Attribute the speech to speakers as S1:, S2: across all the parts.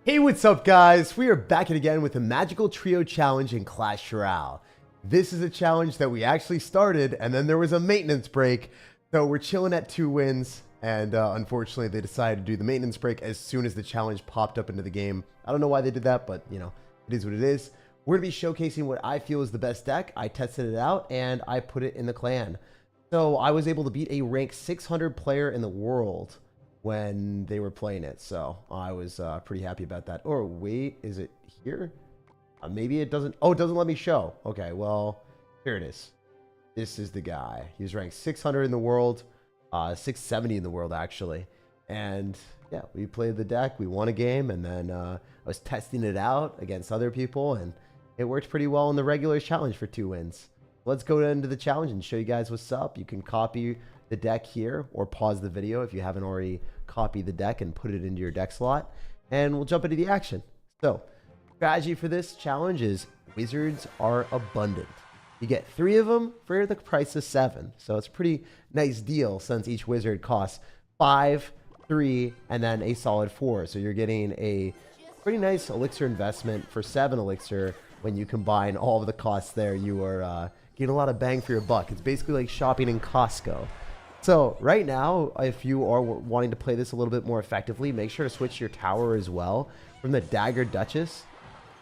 S1: Hey, what's up guys? We are back again with a magical trio challenge in Clash Royale. This is a challenge that we actually started and then there was a maintenance break. So we're chilling at 2 wins and unfortunately they decided to do the maintenance break as soon as the challenge popped up into the game. I don't know why they did that, but you know, it is what it is. We're going to be showcasing what I feel is the best deck. I tested it out and I put it in the clan. So I was able to beat a rank 600 player in the world when they were playing it, so I was pretty happy about that. Or wait, is it here? Maybe it doesn't. Oh, it doesn't let me show. Okay, well, here it is. This is the guy. He's ranked 600 in the world, 670 in the world actually. And yeah, we played the deck. We won a game, and then I was testing it out against other people, and it worked pretty well in the regular challenge for 2 wins. Let's go into the challenge and show you guys what's up. You can copy the deck here or pause the video if you haven't already copied the deck and put it into your deck slot, and we'll jump into the action. So strategy for this challenge is wizards are abundant. You get 3 of them for the price of 7, so it's a pretty nice deal since each wizard costs 5, 3, and then a solid 4. So you're getting a pretty nice elixir investment for 7 elixir. When you combine all of the costs there, you are getting a lot of bang for your buck. It's basically like shopping in Costco. So right now, if you are wanting to play this a little bit more effectively, make sure to switch your tower as well from the Dagger Duchess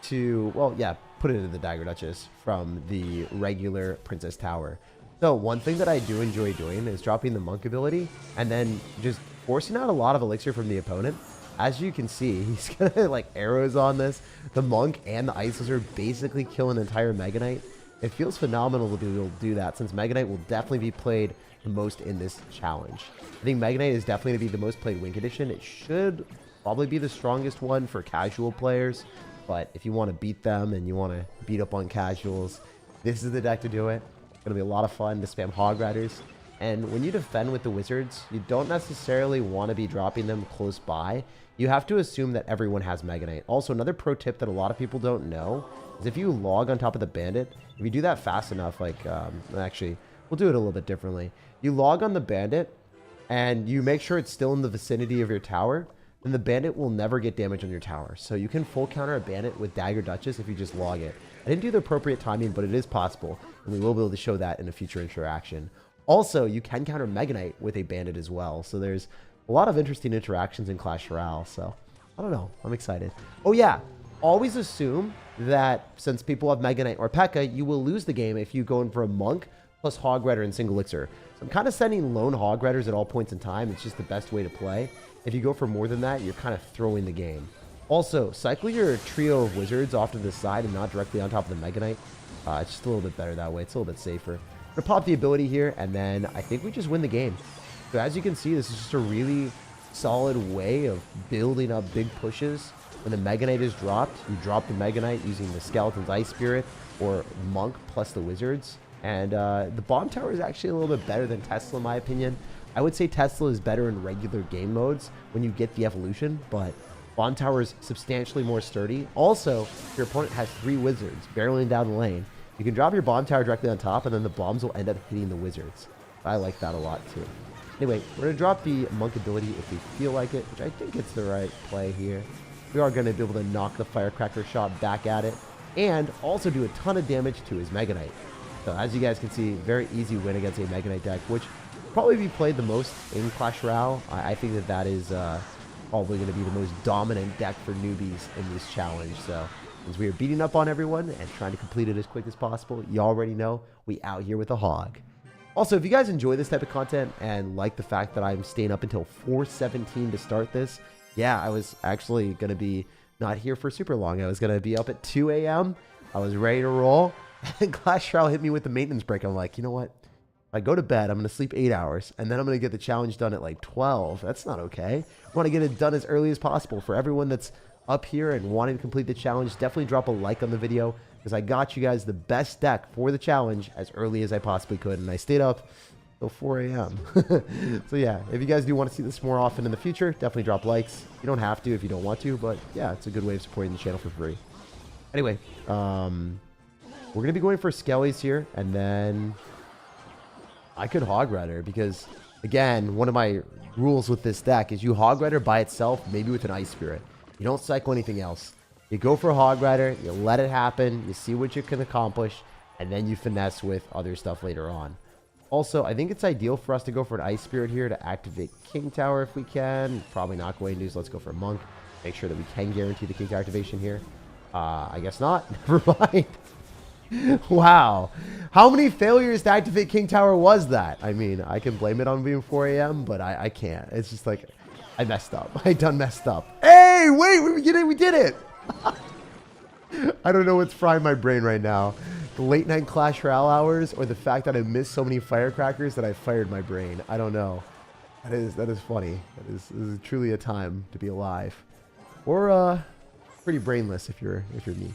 S1: to, well, yeah, put it into the Dagger Duchess from the regular Princess Tower. So one thing that I do enjoy doing is dropping the Monk ability and then just forcing out a lot of elixir from the opponent. As you can see, he's gonna like arrows on this. The Monk and the Ice Wizard basically kill an entire Mega Knight. It feels phenomenal to be able to do that since Mega Knight will definitely be played the most in this challenge. I think Mega Knight is definitely going to be the most played Wink Edition. It should probably be the strongest one for casual players, but if you want to beat them and you want to beat up on casuals, this is the deck to do it. It's going to be a lot of fun to spam Hog Riders. And when you defend with the wizards, you don't necessarily want to be dropping them close by. You have to assume that everyone has Mega Knight. Also, another pro tip that a lot of people don't know is if you log on top of the bandit, if you do that fast enough, like actually, we'll do it a little bit differently. You log on the bandit and you make sure it's still in the vicinity of your tower, then the bandit will never get damage on your tower. So you can full counter a bandit with Dagger Duchess if you just log it. I didn't do the appropriate timing, but it is possible, and we will be able to show that in a future interaction. Also, you can counter Mega Knight with a bandit as well. So there's a lot of interesting interactions in Clash Royale. So I don't know. I'm excited. Oh yeah, always assume that since people have Mega Knight or Pekka, you will lose the game if you go in for a Monk plus Hog Rider and single elixir. So I'm kind of sending lone Hog Riders at all points in time. It's just the best way to play. If you go for more than that, you're kind of throwing the game. Also, cycle your trio of wizards off to the side and not directly on top of the Mega Knight. It's just a little bit better that way. It's a little bit safer. I'm going to pop the ability here, and then I think we just win the game. So as you can see, this is just a really solid way of building up big pushes. When the Mega Knight is dropped, you drop the Mega Knight using the Skeleton's Ice Spirit or Monk plus the wizards. And the Bomb Tower is actually a little bit better than Tesla, in my opinion. I would say Tesla is better in regular game modes when you get the evolution, but Bomb Tower is substantially more sturdy. Also, if your opponent has 3 wizards barreling down the lane, you can drop your Bomb Tower directly on top, and then the bombs will end up hitting the wizards. I like that a lot, too. Anyway, we're going to drop the Monk ability if we feel like it, which I think it's the right play here. We are going to be able to knock the Firecracker shot back at it, and also do a ton of damage to his Mega Knight. So as you guys can see, very easy win against a Mega Knight deck, which probably be played the most in Clash Royale. I think that that is probably going to be the most dominant deck for newbies in this challenge. So as we are beating up on everyone and trying to complete it as quick as possible, you already know we out here with a hog. Also, if you guys enjoy this type of content and like the fact that I'm staying up until 4:17 to start this, yeah, I was actually going to be not here for super long. I was going to be up at 2 a.m. I was ready to roll. And Clash Royale hit me with the maintenance break. I'm like, you know what? If I go to bed, I'm going to sleep 8 hours, and then I'm going to get the challenge done at like 12. That's not okay. I want to get it done as early as possible. For everyone that's up here and wanting to complete the challenge, definitely drop a like on the video, because I got you guys the best deck for the challenge as early as I possibly could, and I stayed up till 4 a.m. So yeah, if you guys do want to see this more often in the future, definitely drop likes. You don't have to if you don't want to, but yeah, it's a good way of supporting the channel for free. Anyway, we're going to be going for Skellies here, and then I could Hog Rider because, again, one of my rules with this deck is you Hog Rider by itself, maybe with an Ice Spirit. You don't cycle anything else. You go for a Hog Rider, you let it happen, you see what you can accomplish, and then you finesse with other stuff later on. Also, I think it's ideal for us to go for an Ice Spirit here to activate King Tower if we can. Probably not going to, so let's go for a Monk. Make sure that we can guarantee the King Tower activation here. I guess not. Never mind. Wow. How many failures to activate King Tower was that? I mean, I can blame it on being 4 a.m., but I can't. It's just like, I messed up. I done messed up. Hey, wait, we did it. I don't know what's frying my brain right now. The late night Clash Royale hours or the fact that I missed so many firecrackers that I fired my brain. I don't know. That is funny. This is truly a time to be alive. Or pretty brainless if you're me.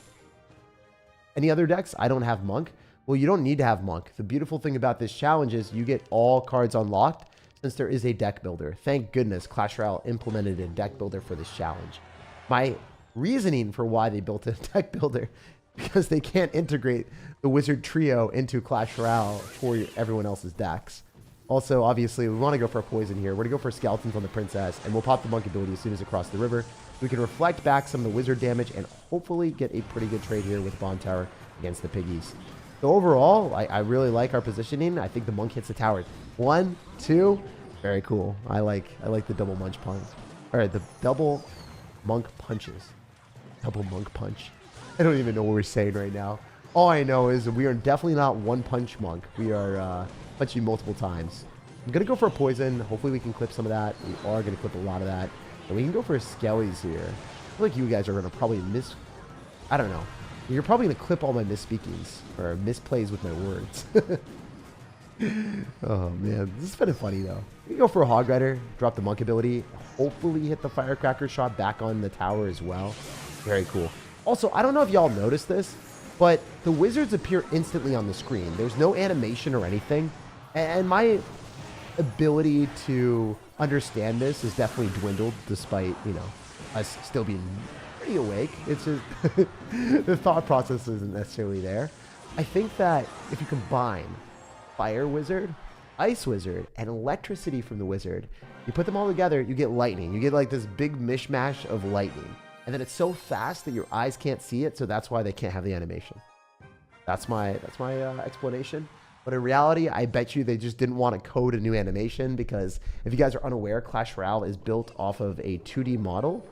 S1: Any other decks? I don't have Monk. Well, you don't need to have Monk. The beautiful thing about this challenge is you get all cards unlocked since there is a deck builder. Thank goodness Clash Royale implemented a deck builder for this challenge. My reasoning for why they built a deck builder, because they can't integrate the Wizard Trio into Clash Royale for everyone else's decks. Also, obviously, we want to go for a poison here. We're going to go for skeletons on the princess, and we'll pop the Monk ability as soon as it crosses the river. We can reflect back some of the wizard damage and hopefully get a pretty good trade here with Bond Tower against the piggies. So overall, I really like our positioning. I think the Monk hits the tower. 1, 2, very cool. I like the double munch punch. All right, the double Monk punches. Double Monk punch. I don't even know what we're saying right now. All I know is we are definitely not one punch Monk. We are punching multiple times. I'm going to go for a poison. Hopefully we can clip some of that. We are going to clip a lot of that. And we can go for skellies here. I feel like you guys are going to probably I don't know. You're probably going to clip all my misspeakings or misplays with my words. Oh, man. This has been funny, though. We can go for a Hog Rider, drop the Monk ability, hopefully hit the Firecracker shot back on the tower as well. Very cool. Also, I don't know if y'all noticed this, but the wizards appear instantly on the screen. There's no animation or anything. And my ability to understand this has definitely dwindled despite, you know, us still being pretty awake. It's just the thought process isn't necessarily there. I think that if you combine Fire Wizard, Ice Wizard, and Electricity from the Wizard, you put them all together, you get lightning. You get like this big mishmash of lightning. And then it's so fast that your eyes can't see it, so that's why they can't have the animation. That's my explanation. But in reality, I bet you they just didn't want to code a new animation because if you guys are unaware, Clash Royale is built off of a 2D model.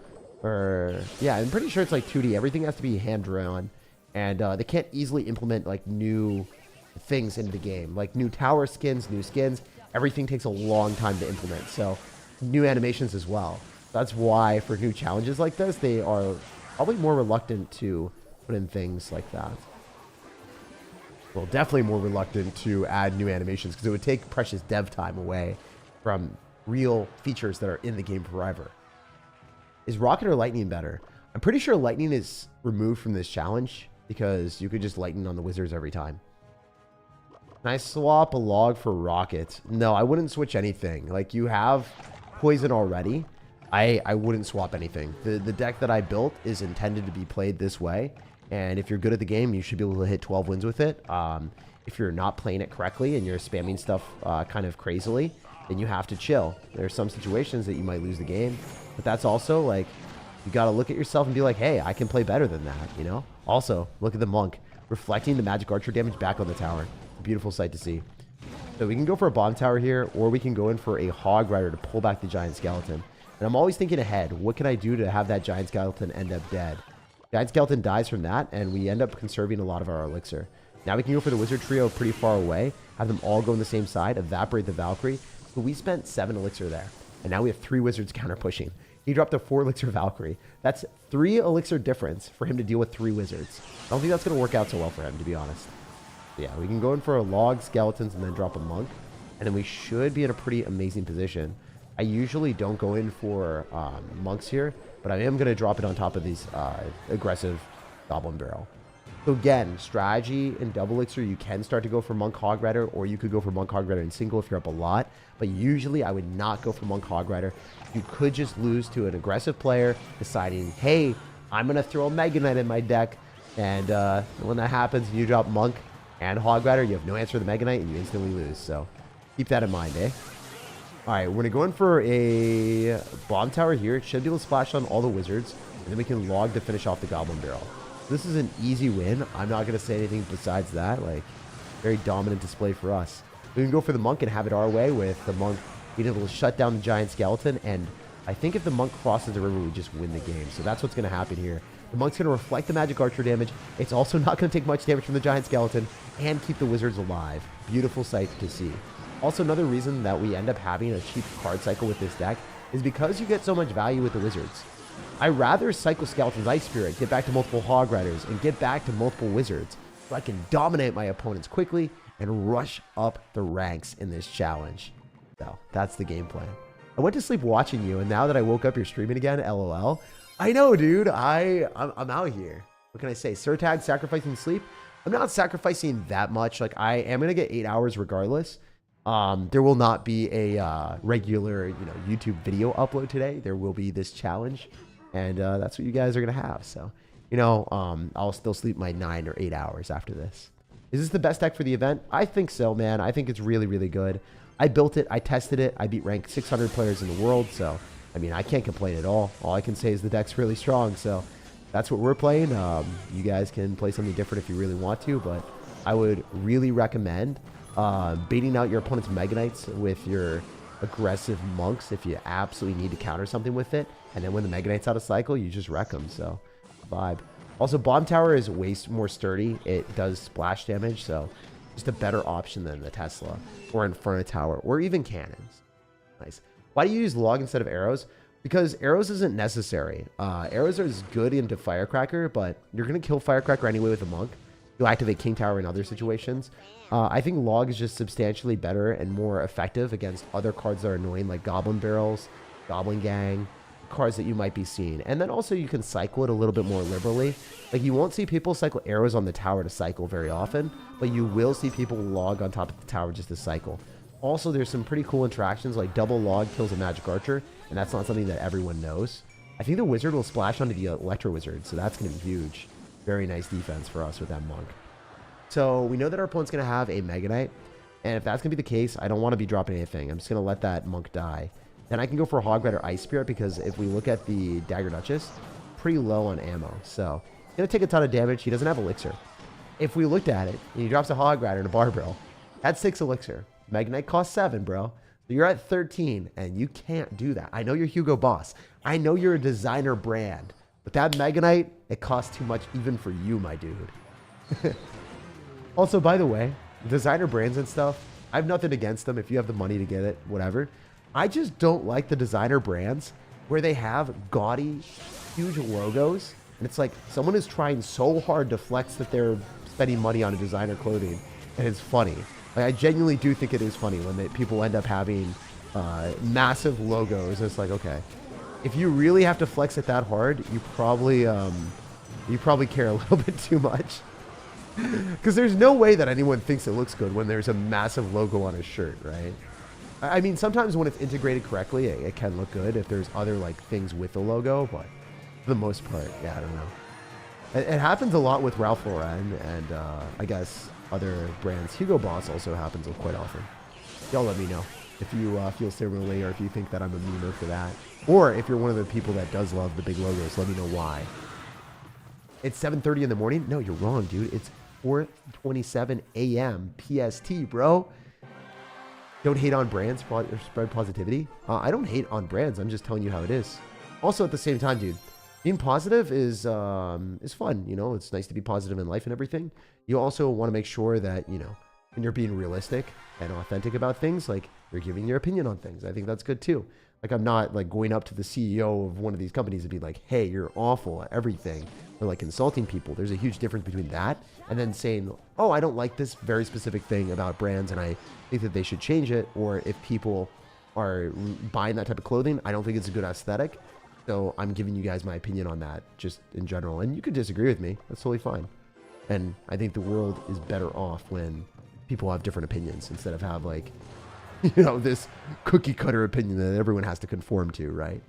S1: Or, yeah, I'm pretty sure it's like 2D. Everything has to be hand-drawn. And they can't easily implement like new things into the game. Like new tower skins, new skins. Everything takes a long time to implement. So new animations as well. That's why for new challenges like this, they are probably more reluctant to put in things like that. Well, definitely more reluctant to add new animations because it would take precious dev time away from real features that are in the game forever. Is Rocket or Lightning better? I'm pretty sure Lightning is removed from this challenge because you could just Lightning on the wizards every time. Can I swap a log for Rocket? No, I wouldn't switch anything. Like, you have Poison already. I wouldn't swap anything. The deck that I built is intended to be played this way. And if you're good at the game, you should be able to hit 12 wins with it. If you're not playing it correctly and you're spamming stuff kind of crazily, then you have to chill. There are some situations that you might lose the game. But that's also, like, you got to look at yourself and be like, hey, I can play better than that, you know? Also, look at the Monk. Reflecting the magic archer damage back on the tower. Beautiful sight to see. So we can go for a bomb tower here, or we can go in for a Hog Rider to pull back the giant skeleton. And I'm always thinking ahead. What can I do to have that giant skeleton end up dead? Giant skeleton dies from that, and we end up conserving a lot of our elixir. Now we can go for the wizard trio pretty far away, have them all go on the same side, evaporate the Valkyrie. So we spent 7 elixir there, and now we have 3 wizards counter pushing. He dropped a 4 elixir Valkyrie. That's 3 elixir difference for him to deal with 3 wizards. I don't think that's going to work out so well for him, to be honest. Yeah, we can go in for a log, skeletons, and then drop a monk, and then we should be in a pretty amazing position. I usually don't go in for monks here, but I am going to drop it on top of these aggressive goblin barrel. So again, strategy in double elixir, you can start to go for monk hog rider, or you could go for monk hog rider in single if you're up a lot. But usually I would not go for monk hog rider. You could just lose to an aggressive player deciding, hey, I'm going to throw a Mega Knight in my deck. And when that happens, you drop monk and hog rider, you have no answer to the Mega Knight, and you instantly lose. So keep that in mind, eh? All right, we're going to go in for a bomb tower here. It should be able to splash on all the wizards. And then we can log to finish off the Goblin Barrel. This is an easy win. I'm not going to say anything besides that. Like, very dominant display for us. We can go for the Monk and have it our way with the Monk being able to shut down the Giant Skeleton. And I think if the Monk crosses the river, we just win the game. So that's what's going to happen here. The Monk's going to reflect the Magic Archer damage. It's also not going to take much damage from the Giant Skeleton and keep the Wizards alive. Beautiful sight to see. Also, another reason that we end up having a cheap card cycle with this deck is because you get so much value with the Wizards. I rather cycle Skeleton's Ice Spirit, get back to multiple Hog Riders, and get back to multiple Wizards so I can dominate my opponents quickly and rush up the ranks in this challenge. So that's the game plan. I went to sleep watching you, and now that I woke up, you're streaming again, LOL. I know, dude. I'm out here. What can I say? SirTag sacrificing sleep? I'm not sacrificing that much. Like, I am going to get 8 hours regardless. There will not be a regular, YouTube video upload today. There will be this challenge, and that's what you guys are going to have. So, I'll still sleep my 9 or 8 hours after this. Is this the best deck for the event? I think so, man. I think it's really, really good. I built it. I tested it. I beat rank 600 players in the world. So, I mean, I can't complain at all. All I can say is the deck's really strong. So, that's what we're playing. You guys can play something different if you really want to. But I would really recommend baiting out your opponent's Mega Knights with your aggressive Monks if you absolutely need to counter something with it. And then when the Mega Knight's out of cycle, you just wreck them. So, vibe. Also, Bomb Tower is way more sturdy. It does splash damage, so just a better option than the Tesla or Inferno Tower or even cannons. Nice. Why do you use log instead of arrows? Because arrows isn't necessary. Arrows are as good into Firecracker, but you're going to kill Firecracker anyway with a Monk. You'll activate King Tower in other situations. I think log is just substantially better and more effective against other cards that are annoying, like Goblin Barrels, Goblin Gang, cards that you might be seeing. And then also you can cycle it a little bit more liberally. Like, you won't see people cycle arrows on the tower to cycle very often, but you will see people log on top of the tower just to cycle. Also, there's some pretty cool interactions, like double log kills a Magic Archer, and that's not something that everyone knows. I think the Wizard will splash onto the Electro Wizard, so that's going to be huge. Very nice defense for us with that Monk. So we know that our opponent's going to have a Mega Knight, and if that's going to be the case, I don't want to be dropping anything. I'm just going to let that Monk die. Then I can go for a Hog Rider Ice Spirit, because if we look at the Dagger Duchess, pretty low on ammo. So he's going to take a ton of damage. He doesn't have Elixir. If we looked at it, and he drops a Hog Rider and a Bar Barrel, that's 6 Elixir. Mega Knight costs 7, bro. So you're at 13, and you can't do that. I know you're Hugo Boss. I know you're a designer brand. But that Mega Knight, it costs too much even for you, my dude. Also, by the way, designer brands and stuff, I have nothing against them. If you have the money to get it, whatever. I just don't like the designer brands where they have gaudy, huge logos. And it's like someone is trying so hard to flex that they're spending money on a designer clothing. And it's funny. Like, I genuinely do think it is funny when people end up having massive logos. It's like, okay, if you really have to flex it that hard, you probably care a little bit too much. Because there's no way that anyone thinks it looks good when there's a massive logo on a shirt, right? I mean, sometimes when it's integrated correctly, it can look good if there's other, like, things with the logo, but for the most part, yeah, I don't know. It happens a lot with Ralph Lauren and, I guess, other brands. Hugo Boss also happens quite often. Y'all let me know if you feel similarly or if you think that I'm a memer for that. Or if you're one of the people that does love the big logos, let me know why. It's 7:30 in the morning? No, you're wrong, dude. It's 4:27 a.m. PST, bro. Don't hate on brands, spread positivity. I don't hate on brands. I'm just telling you how it is. Also, at the same time, dude, being positive is fun. You know, it's nice to be positive in life and everything. You also want to make sure that, you know, when you're being realistic and authentic about things, like, you're giving your opinion on things. I think that's good too. Like, I'm not, like, going up to the CEO of one of these companies and be like, hey, you're awful at everything. Or, like, insulting people. There's a huge difference between that and then saying, oh, I don't like this very specific thing about brands and I think that they should change it. Or if people are buying that type of clothing, I don't think it's a good aesthetic. So I'm giving you guys my opinion on that just in general. And you could disagree with me. That's totally fine. And I think the world is better off when people have different opinions instead of have, like, you know, this cookie cutter opinion that everyone has to conform to, right?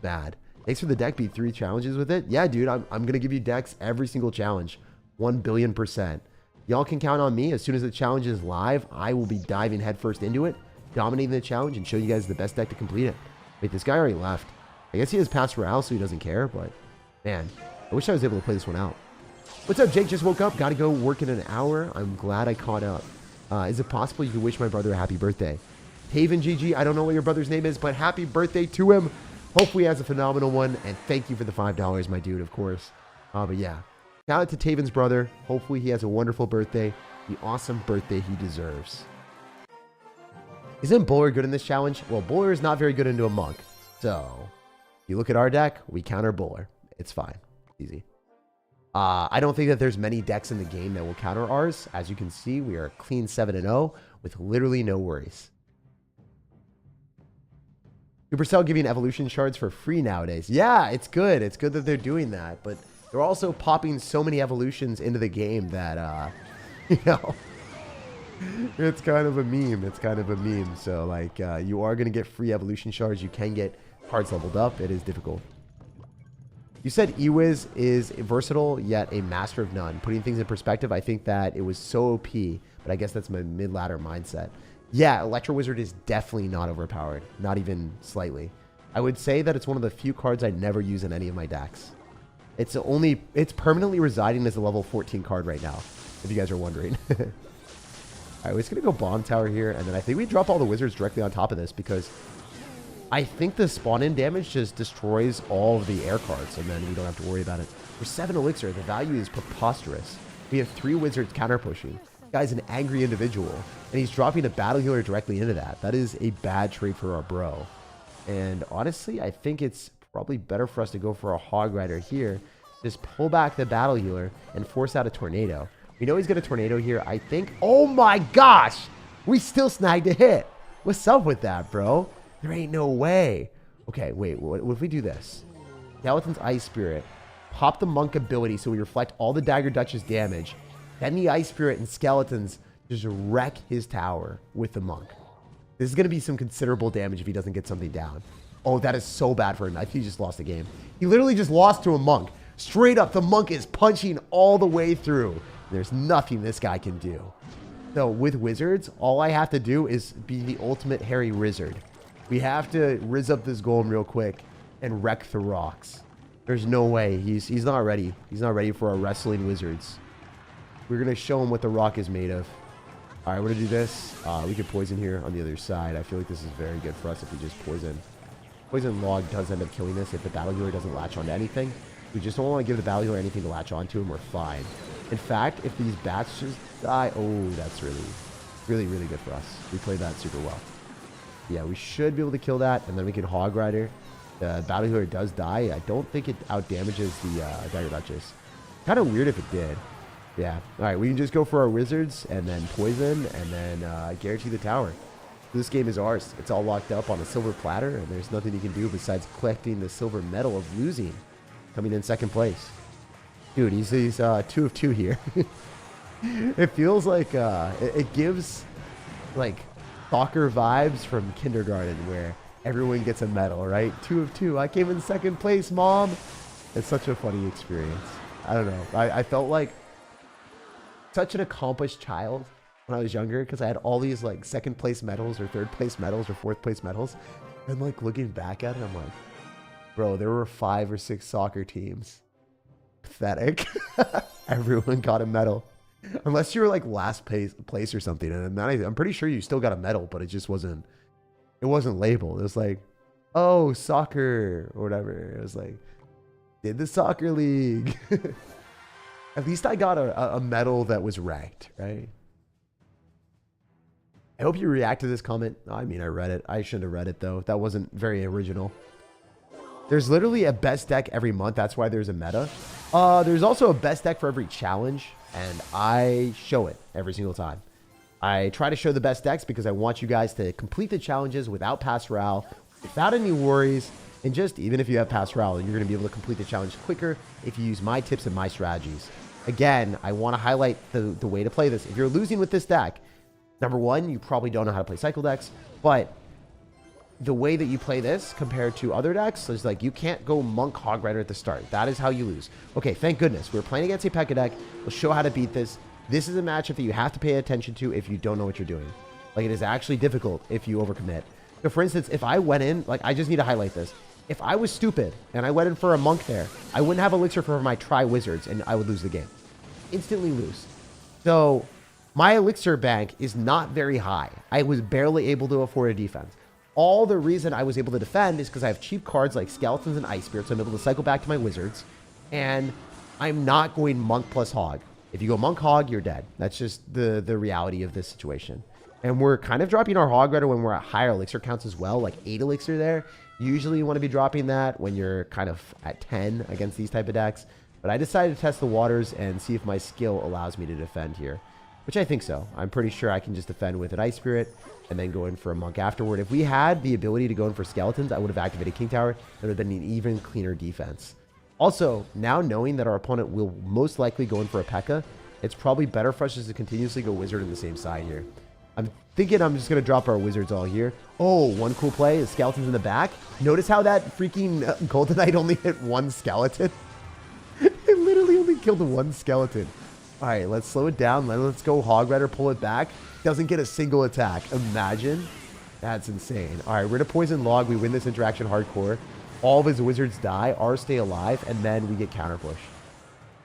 S1: Bad. Thanks for the deck beat 3 challenges with it. Yeah, dude, I'm going to give you decks every single challenge. 1,000,000,000%. Y'all can count on me. As soon as the challenge is live, I will be diving headfirst into it, dominating the challenge, and show you guys the best deck to complete it. Wait, this guy already left. I guess he has Clash Royale, so he doesn't care, but Man, I wish I was able to play this one out. What's up, Jake? Just woke up. Got to go work in an hour. I'm glad I caught up. Is it possible you could wish my brother a happy birthday? Taven GG, I don't know what your brother's name is, but happy birthday to him. Hopefully he has a phenomenal one, and thank you for the $5, my dude, of course. But yeah, shout out to Taven's brother. Hopefully he has a wonderful birthday, the awesome birthday he deserves. Isn't Bowler good in this challenge? Well, Bowler is not very good into a monk. So, you look at our deck, we counter Bowler. It's fine. Easy. I don't think that there's many decks in the game that will counter ours. As you can see, we are clean 7-0 with literally no worries. Supercell giving evolution shards for free nowadays. Yeah, it's good. It's good that they're doing that. But they're also popping so many evolutions into the game that, you know, it's kind of a meme. It's kind of a meme. So, like, you are going to get free evolution shards. You can get cards leveled up. It is difficult. You said Ewiz is versatile, yet a master of none. Putting things in perspective, I think that it was so OP, but I guess that's my mid-ladder mindset. Yeah, Electro Wizard is definitely not overpowered. Not even slightly. I would say that it's one of the few cards I never use in any of my decks. It's permanently residing as a level 14 card right now, if you guys are wondering. Alright, we're just going to go Bomb Tower here, and then I think we drop all the wizards directly on top of this, because I think the spawn-in damage just destroys all of the air cards, and then we don't have to worry about it. For 7 elixir, the value is preposterous. We have 3 wizards counter-pushing. This guy's an angry individual, and he's dropping a battle healer directly into that. That is a bad trade for our bro. And honestly, I think it's probably better for us to go for a Hog Rider here. Just pull back the battle healer and force out a tornado. We know he's got a tornado here. I think... Oh my gosh! We still snagged a hit. What's up with that, bro? There ain't no way. Okay, wait. What if we do this? Skeleton's Ice Spirit. Pop the Monk ability so we reflect all the Dagger Duchess damage. Then the Ice Spirit and Skeletons just wreck his tower with the Monk. This is going to be some considerable damage if he doesn't get something down. Oh, that is so bad for him. I think he just lost the game. He literally just lost to a Monk. Straight up, the Monk is punching all the way through. There's nothing this guy can do. So with Wizards, all I have to do is be the ultimate Harry Wizard. We have to rizz up this golem real quick and wreck the rocks. There's no way. He's not ready. He's not ready for our wrestling wizards. We're going to show him what the rock is made of. All right, we're going to do this. We could poison here on the other side. I feel like this is very good for us if we just poison. Poison log does end up killing this if the battle healer doesn't latch onto anything. We just don't want to give the battle healer anything to latch onto, and we're fine. In fact, if these bats just die... Oh, that's really, really, really good for us. We played that super well. Yeah, we should be able to kill that, and then we can Hog Rider. The battle healer does die. I don't think it out-damages the Dagger Duchess. Kind of weird if it did. Yeah. All right, we can just go for our wizards, and then poison, and then guarantee the tower. This game is ours. It's all locked up on a silver platter, and there's nothing you can do besides collecting the silver medal of losing. Coming in second place. Dude, he's 2 of 2 here. It feels like, it gives, like, soccer vibes from kindergarten where everyone gets a medal, right? 2 of 2. I came in second place, Mom. It's such a funny experience. I don't know. I felt like such an accomplished child when I was younger because I had all these, like, second place medals or third place medals or fourth place medals. And, like, looking back at it, I'm like, bro, there were 5 or 6 soccer teams. Pathetic. Everyone got a medal. Unless you were like last place or something. And then I'm pretty sure you still got a medal, but it just wasn't, it wasn't labeled. It was like, oh, soccer or whatever. It was like, did the soccer league. At least I got a medal that was ranked, right? I hope you react to this comment. I mean, I read it. I shouldn't have read it though. That wasn't very original. There's literally a best deck every month. That's why there's a meta. There's also a best deck for every challenge, and I show it every single time. I try to show the best decks because I want you guys to complete the challenges without pass Ral, without any worries, and just even if you have pass Ral, you're going to be able to complete the challenge quicker if you use my tips and my strategies. Again, I want to highlight the way to play this. If you're losing with this deck, number one, you probably don't know how to play cycle decks, but the way that you play this compared to other decks is like you can't go Monk Hog Rider at the start. That is how you lose. Okay, thank goodness. We're playing against a Pekka deck. We'll show how to beat this. This is a matchup that you have to pay attention to if you don't know what you're doing. Like, it is actually difficult if you overcommit. So, for instance, if I went in, like, I just need to highlight this. If I was stupid and I went in for a monk there, I wouldn't have elixir for my tri-wizards and I would lose the game. Instantly lose. So my elixir bank is not very high. I was barely able to afford a defense. All the reason I was able to defend is because I have cheap cards like skeletons and ice spirits. So I'm able to cycle back to my wizards. And I'm not going monk plus hog. If you go monk hog, you're dead. That's just the reality of this situation. And we're kind of dropping our hog rider when we're at higher elixir counts as well, like 8 elixir there. Usually you want to be dropping that when you're kind of at 10 against these type of decks. But I decided to test the waters and see if my skill allows me to defend here, which I think so. I'm pretty sure I can just defend with an ice spirit and then go in for a monk afterward. If we had the ability to go in for skeletons, I would have activated King Tower. It would have been an even cleaner defense. Also, now knowing that our opponent will most likely go in for a Pekka, it's probably better for us just to continuously go wizard in the same side here. I'm thinking I'm just going to drop our wizards all here. Oh, one cool play is skeletons in the back. Notice how that freaking Golden Knight only hit one skeleton? It literally only killed one skeleton. All right, let's slow it down. Let's go Hog Rider, pull it back. Doesn't get a single attack. Imagine. That's insane. All right, we're going to poison log. We win this interaction hardcore. All of his wizards die. Ours stay alive, and then we get counter push.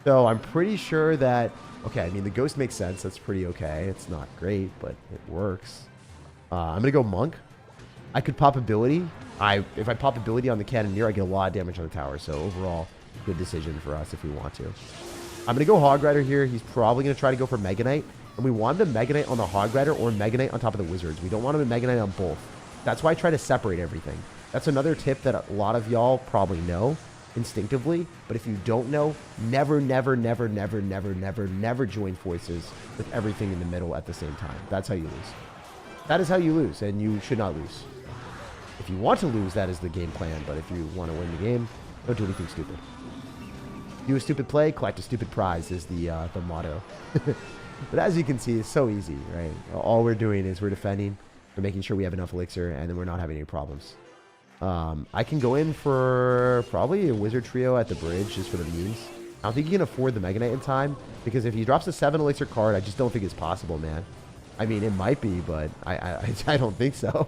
S1: So I'm pretty sure that... Okay, I mean, the ghost makes sense. That's pretty okay. It's not great, but it works. I'm going to go monk. I could pop ability. If I pop ability on the cannoneer, I get a lot of damage on the tower. So overall, good decision for us if we want to. I'm going to go Hog Rider here. He's probably going to try to go for Mega Knight. And we want him to Mega Knight on the Hog Rider or Mega Knight on top of the wizards. We don't want him to Mega Knight on both. That's why I try to separate everything. That's another tip that a lot of y'all probably know instinctively, but if you don't know, never join forces with everything in the middle at the same time. That's how you lose. That is how you lose, and you should not lose. If you want to lose, that is the game plan, but if you want to win the game, don't do anything stupid. Do a stupid play, collect a stupid prize is the motto. But as you can see, it's so easy, right? All we're doing is we're defending, we're making sure we have enough elixir, and then we're not having any problems. I can go in for probably a wizard trio at the bridge just for the memes. I don't think you can afford the Mega Knight in time, because if he drops a 7 elixir card, I just don't think it's possible, man. I mean, it might be, but I don't think so.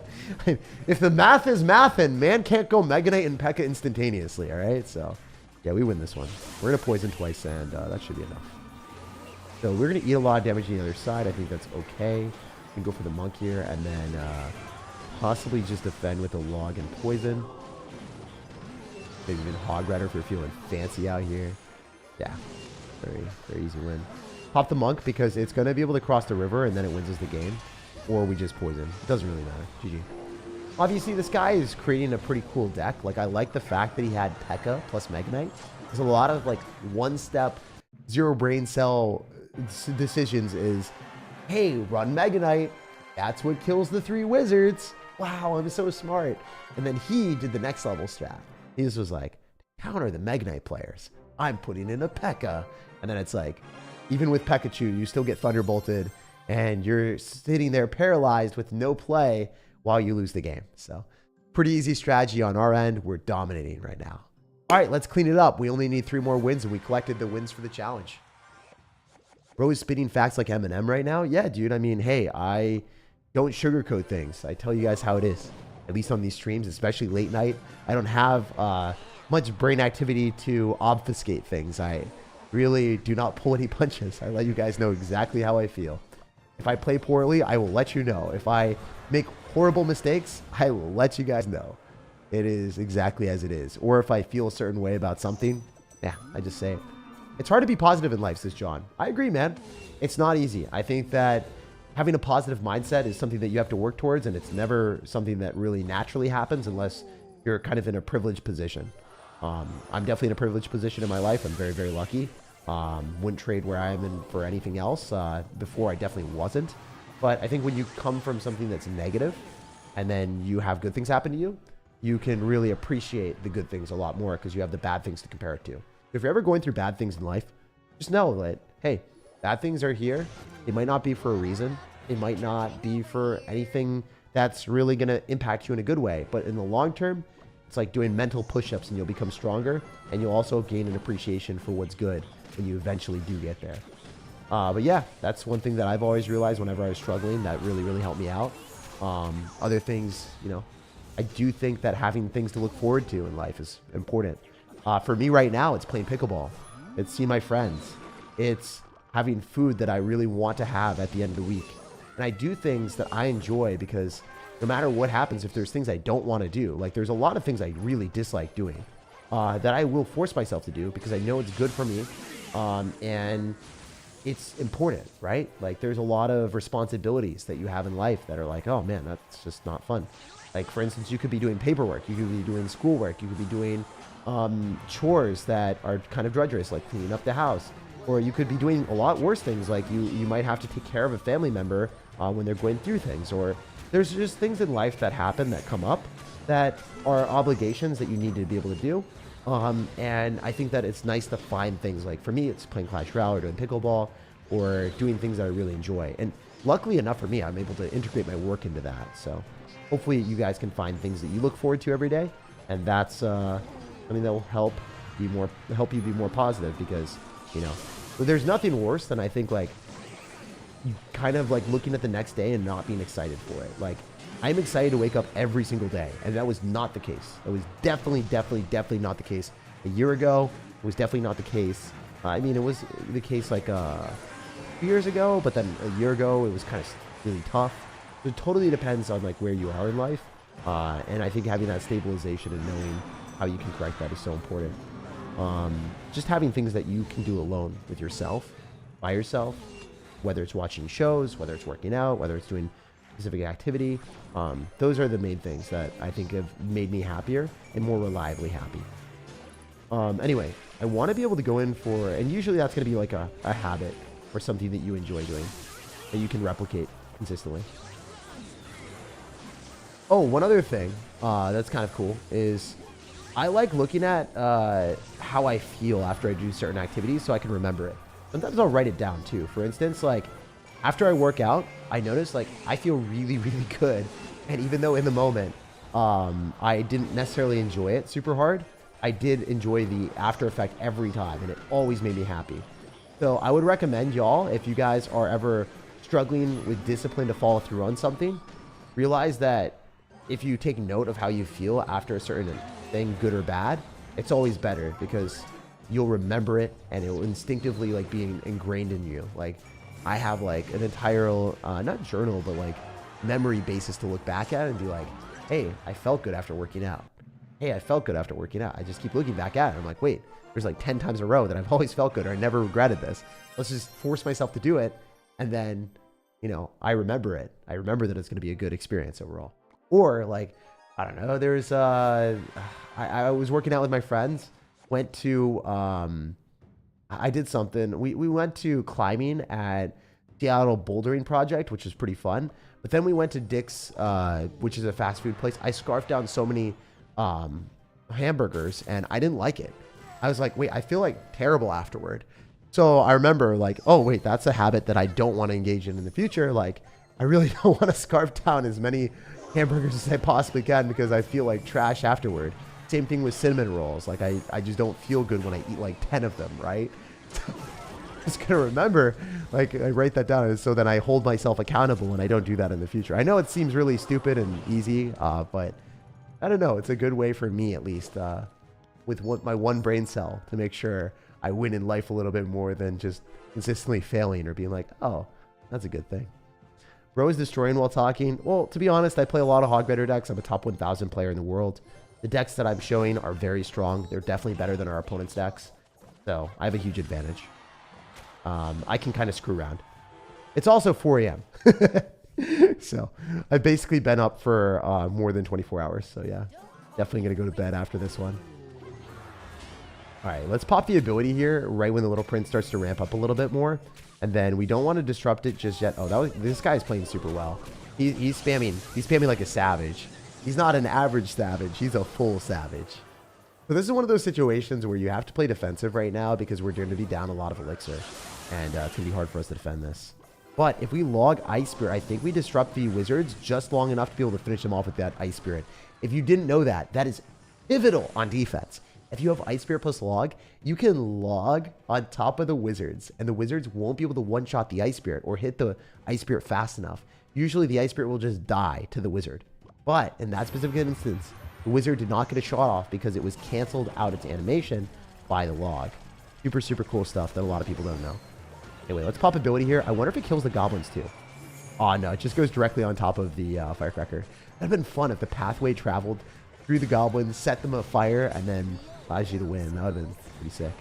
S1: If the math is mathin', man can't go Mega Knight and Pekka instantaneously, all right? So, yeah, we win this one. We're going to poison twice, and that should be enough. So we're going to eat a lot of damage on the other side. I think that's okay. We can go for the monk here, and then possibly just defend with a log and poison. Maybe even Hog Rider if we're feeling fancy out here. Yeah, very easy win. Pop the monk because it's going to be able to cross the river and then it wins us the game. Or we just poison. It doesn't really matter. GG. Obviously, this guy is creating a pretty cool deck. Like, I like the fact that he had Pekka plus Mega Knight. There's a lot of, like, one-step, zero brain cell decisions is, hey, run Mega Knight. That's what kills the 3 wizards. Wow, I'm so smart. And then he did the next level strat. He just was like, counter the Mega Knight players. I'm putting in a Pekka. And then it's like, even with Pikachu, you still get Thunderbolted, and you're sitting there paralyzed with no play while you lose the game. So, pretty easy strategy on our end. We're dominating right now. All right, let's clean it up. We only need 3 more wins, and we collected the wins for the challenge. Bro is spitting facts like Eminem right now? Yeah, dude. I mean, hey, I don't sugarcoat things. I tell you guys how it is, at least on these streams, especially late night. I don't have much brain activity to obfuscate things. I really do not pull any punches. I let you guys know exactly how I feel. If I play poorly, I will let you know. If I make horrible mistakes, I will let you guys know. It is exactly as it is. Or if I feel a certain way about something, yeah, I just say it. It's hard to be positive in life, says John. I agree, man. It's not easy. I think that having a positive mindset is something that you have to work towards, and it's never something that really naturally happens unless you're kind of in a privileged position. I'm definitely in a privileged position in my life. I'm very, very lucky. Wouldn't trade where I am in for anything else. Before, I definitely wasn't. But I think when you come from something that's negative and then you have good things happen to you, you can really appreciate the good things a lot more because you have the bad things to compare it to. If you're ever going through bad things in life, just know that, hey, bad things are here. It might not be for a reason. It might not be for anything that's really going to impact you in a good way. But in the long term, it's like doing mental push-ups, and you'll become stronger, and you'll also gain an appreciation for what's good when you eventually do get there. But yeah, that's one thing that I've always realized whenever I was struggling that really, really helped me out. Other things, you know, I do think that having things to look forward to in life is important. For me right now, it's playing pickleball. It's seeing my friends. It's having food that I really want to have at the end of the week. And I do things that I enjoy because no matter what happens, if there's things I don't want to do, like there's a lot of things I really dislike doing that I will force myself to do because I know it's good for me. And it's important, right? Like there's a lot of responsibilities that you have in life that are like, oh man, that's just not fun. Like for instance, you could be doing paperwork, you could be doing schoolwork, you could be doing chores that are kind of drudgerous, like cleaning up the house, or you could be doing a lot worse things, like you might have to take care of a family member when they're going through things, or there's just things in life that happen that come up that are obligations that you need to be able to do. And I think that it's nice to find things like, for me, it's playing Clash Royale or doing pickleball or doing things that I really enjoy. And luckily enough for me, I'm able to integrate my work into that. So hopefully you guys can find things that you look forward to every day. And that's something that will help you be more positive because, you know, there's nothing worse than I think like kind of like looking at the next day and not being excited for it. Like I'm excited to wake up every single day, and that was not the case. That was definitely not the case a year ago. It was definitely not the case. I mean, it was the case like 2 years ago, but then a year ago it was kind of really tough. It totally depends on like where you are in life, and I think having that stabilization and knowing how you can correct that is so important. Just having things that you can do alone with yourself, by yourself, whether it's watching shows, whether it's working out, whether it's doing specific activity. Those are the main things that I think have made me happier and more reliably happy. Anyway, I want to be able to go in for, and usually that's going to be like a habit or something that you enjoy doing that you can replicate consistently. Oh, one other thing that's kind of cool is I like looking at how I feel after I do certain activities so I can remember it. Sometimes I'll write it down too. For instance, like after I work out, I notice like I feel really good. And even though in the moment I didn't necessarily enjoy it super hard, I did enjoy the after effect every time, and it always made me happy. So I would recommend y'all, if you guys are ever struggling with discipline to follow through on something, realize that if you take note of how you feel after a certain thing, good or bad, it's always better because you'll remember it and it will instinctively like be ingrained in you. Like I have like an entire, not journal, but like memory basis to look back at and be like, hey, I felt good after working out. Hey, I felt good after working out. I just keep looking back at it. I'm like, wait, there's like 10 times in a row that I've always felt good or I never regretted this. Let's just force myself to do it. And then, you know, I remember it. I remember that it's going to be a good experience overall. Or like, I don't know, there's, I was working out with my friends, went to, I did something. We went to climbing at Seattle Bouldering Project, which was pretty fun. But then we went to Dick's, which is a fast food place. I scarfed down so many hamburgers and I didn't like it. I was like, wait, I feel like terrible afterward. So I remember like, oh wait, that's a habit that I don't want to engage in the future. Like I really don't want to scarf down as many hamburgers as I possibly can because I feel like trash afterward. Same thing with cinnamon rolls. Like I just don't feel good when I eat like 10 of them, right? Just gonna remember, like I write that down so that I hold myself accountable and I don't do that in the future. I know it seems really stupid and easy, but I don't know. It's a good way for me, at least, with my one brain cell to make sure I win in life a little bit more than just consistently failing or being like, oh, that's a good thing. Bro is destroying while talking. Well, to be honest, I play a lot of Hogbetter decks. I'm a top 1,000 player in the world. The decks that I'm showing are very strong. They're definitely better than our opponent's decks. So I have a huge advantage. I can kind of screw around. It's also 4 a.m. So I've basically been up for more than 24 hours. So yeah, definitely going to go to bed after this one. All right, let's pop the ability here right when the little prince starts to ramp up a little bit more. And then we don't want to disrupt it just yet. Oh, this guy's playing super well. He's spamming like a savage. He's not an average savage. He's a full savage. So this is one of those situations where you have to play defensive right now because we're going to be down a lot of elixir. And it's going to be hard for us to defend this. But if we log Ice Spirit, I think we disrupt the wizards just long enough to be able to finish them off with that Ice Spirit. If you didn't know that, that is pivotal on defense. If you have Ice Spirit plus log, you can log on top of the wizards, and the wizards won't be able to one-shot the Ice Spirit or hit the Ice Spirit fast enough. Usually the Ice Spirit will just die to the wizard. But in that specific instance, the wizard did not get a shot off because it was canceled out its animation by the log. Super, super cool stuff that a lot of people don't know. Anyway, let's pop ability here. I wonder if it kills the goblins too. Oh, no, it just goes directly on top of the firecracker. That'd have been fun if the pathway traveled through the goblins, set them afire, and then allows you to win. That would have been pretty sick.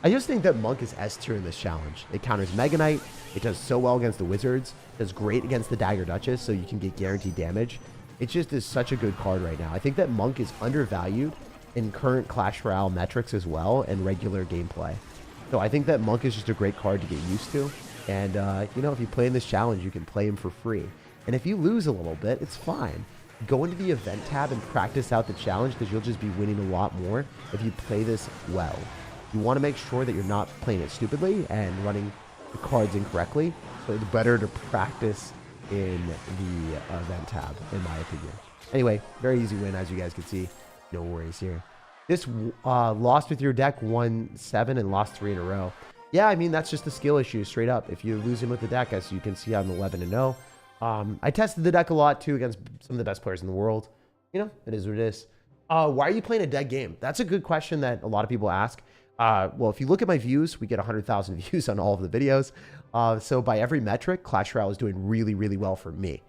S1: I just think that Monk is S tier in this challenge. It counters Mega Knight. It does so well against the wizards. It does great against the Dagger Duchess, so you can get guaranteed damage. It just is such a good card right now. I think that Monk is undervalued in current Clash Royale metrics as well and regular gameplay. So I think that Monk is just a great card to get used to. And, you know, if you play in this challenge, you can play him for free. And if you lose a little bit, it's fine. Go into the event tab and practice out the challenge because you'll just be winning a lot more if you play this well. You want to make sure that you're not playing it stupidly and running the cards incorrectly. So it's better to practice in the event tab, in my opinion. Anyway, very easy win, as you guys can see. No worries here. This lost with your deck, won 7 and lost 3 in a row. Yeah, I mean, that's just a skill issue, straight up. If you're losing with the deck, as you can see, I'm 11-0. I tested the deck a lot, too, against some of the best players in the world. You know, it is what it is. Why are you playing a dead game? That's a good question that a lot of people ask. Well, if you look at my views, we get 100,000 views on all of the videos. So by every metric, Clash Royale is doing really, really well for me.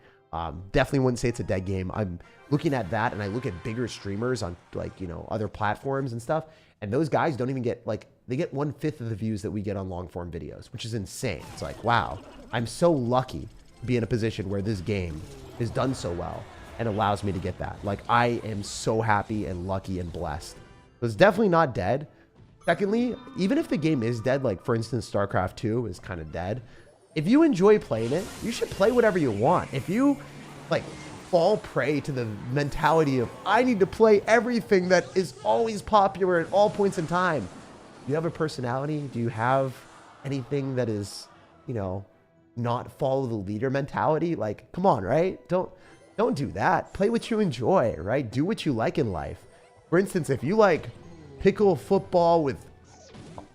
S1: Definitely wouldn't say it's a dead game. I'm looking at that, and I look at bigger streamers on, like, you know, other platforms and stuff, and those guys don't even get, like, they get 1/5 of the views that we get on long-form videos, which is insane. It's like, wow, I'm so lucky to be in a position where this game has done so well and allows me to get that. Like, I am so happy and lucky and blessed. So it's definitely not dead. Secondly, even if the game is dead, like, for instance, StarCraft 2 is kind of dead, if you enjoy playing it, you should play whatever you want. If you, like, fall prey to the mentality of, I need to play everything that is always popular at all points in time. Do you have a personality? Do you have anything that is, you know, not follow the leader mentality? Like, come on, right? Don't do that. Play what you enjoy, right? Do what you like in life. For instance, if you like pickle football with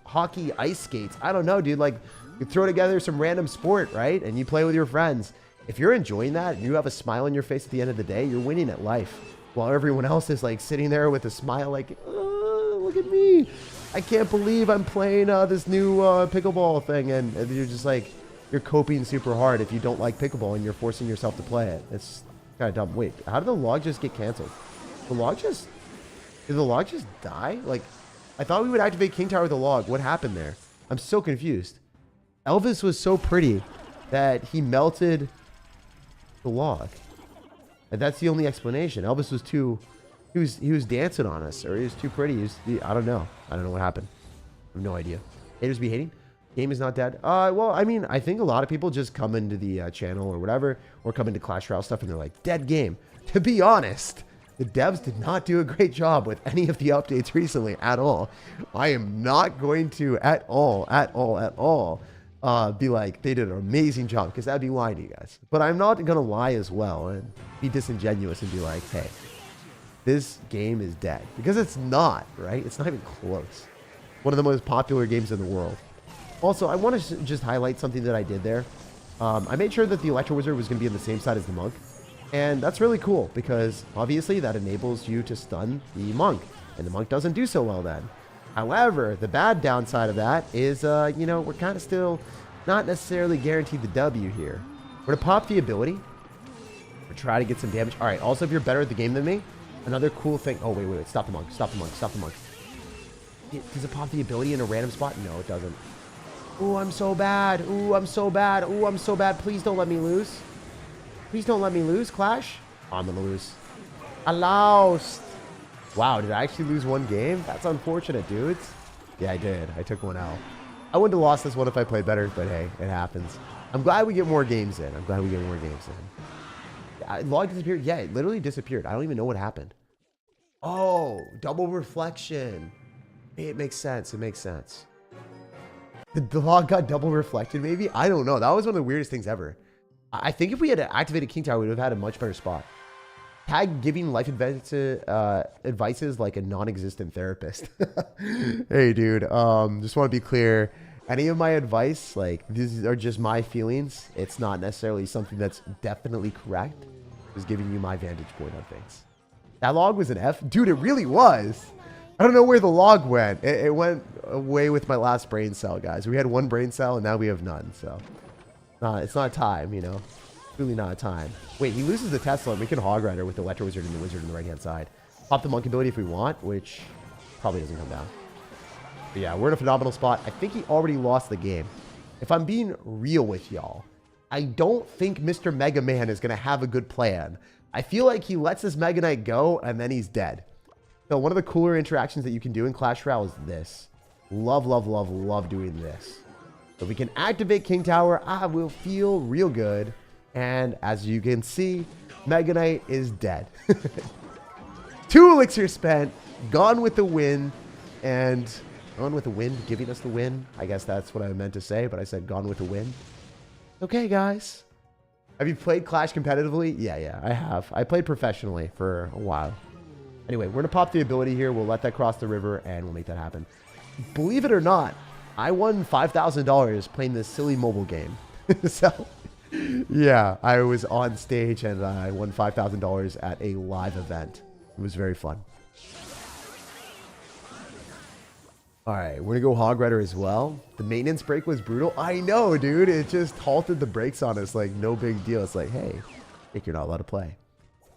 S1: hockey ice skates, I don't know, dude, like, you throw together some random sport, right? And you play with your friends. If you're enjoying that and you have a smile on your face at the end of the day, you're winning at life. While everyone else is, like, sitting there with a smile like, oh, look at me. I can't believe I'm playing this new pickleball thing. And you're just like, you're coping super hard if you don't like pickleball and you're forcing yourself to play it. It's kind of dumb. Wait, how did the log just get canceled? Did the log just die? Like, I thought we would activate King Tower with the log. What happened there? I'm so confused. Elvis was so pretty that he melted the log. And that's the only explanation. Elvis was too... He was dancing on us, or he was too pretty. I don't know. I don't know what happened. I have no idea. Haters be hating? Game is not dead. Well, I mean, I think a lot of people just come into the channel or whatever, or come into Clash Royale stuff, and they're like, dead game. To be honest, the devs did not do a great job with any of the updates recently at all. I am not going to at all be like, they did an amazing job, because that'd be lying to you guys. But I'm not going to lie as well and be disingenuous and be like, hey, this game is dead. Because it's not, right? It's not even close. One of the most popular games in the world. Also, I want to just highlight something that I did there. I made sure that the Electro Wizard was going to be on the same side as the Monk. And that's really cool, because obviously that enables you to stun the Monk. And the Monk doesn't do so well then. However, the bad downside of that is, you know, we're kind of still not necessarily guaranteed the W here. We're going to pop the ability. We're trying to get some damage. All right, also, if you're better at the game than me, another cool thing. Oh, wait. Stop the Monk. Stop the Monk. Stop the Monk. Does it pop the ability in a random spot? No, it doesn't. Ooh, I'm so bad. Ooh, I'm so bad. Ooh, I'm so bad. Please don't let me lose. Please don't let me lose, Clash. Oh, I'm going to lose. I lost. Wow, did I actually lose one game? That's unfortunate, dudes. Yeah, I did. I took one out. I wouldn't have lost this one if I played better, but hey, it happens. I'm glad we get more games in. Log disappeared. Yeah, it literally disappeared. I don't even know what happened. Oh, double reflection. It makes sense. It makes sense. The log got double reflected, maybe? I don't know. That was one of the weirdest things ever. I think if we had activated King Tower, we would have had a much better spot. Tag giving life advices like a non-existent therapist. Hey, dude. Just want to be clear. Any of my advice, like, these are just my feelings. It's not necessarily something that's definitely correct. Just giving you my vantage point on things. That log was an F? Dude, it really was. I don't know where the log went. It went away with my last brain cell, guys. We had one brain cell, and now we have none. So it's not time, you know. Really not a time. Wait, he loses the Tesla, and we can Hog Rider with the Electro Wizard and the Wizard on the right-hand side. Pop the Monk ability if we want, which probably doesn't come down. But yeah, we're in a phenomenal spot. I think he already lost the game. If I'm being real with y'all, I don't think Mr. Mega Man is going to have a good plan. I feel like he lets this Mega Knight go, and then he's dead. So one of the cooler interactions that you can do in Clash Royale is this. Love, love, love, love doing this. So if we can activate King Tower, I will feel real good. And as you can see, Mega Knight is dead. 2 elixirs spent, gone with the win, and gone with the win, giving us the win. I guess that's what I meant to say, but I said gone with the win. Okay, guys. Have you played Clash competitively? Yeah, I have. I played professionally for a while. Anyway, we're going to pop the ability here. We'll let that cross the river, and we'll make that happen. Believe it or not, I won $5,000 playing this silly mobile game. So, yeah, I was on stage, and I won $5,000 at a live event. It was very fun. All right, we're going to go Hog Rider as well. The maintenance break was brutal. I know, dude. It just halted the brakes on us like no big deal. It's like, hey, I think you're not allowed to play.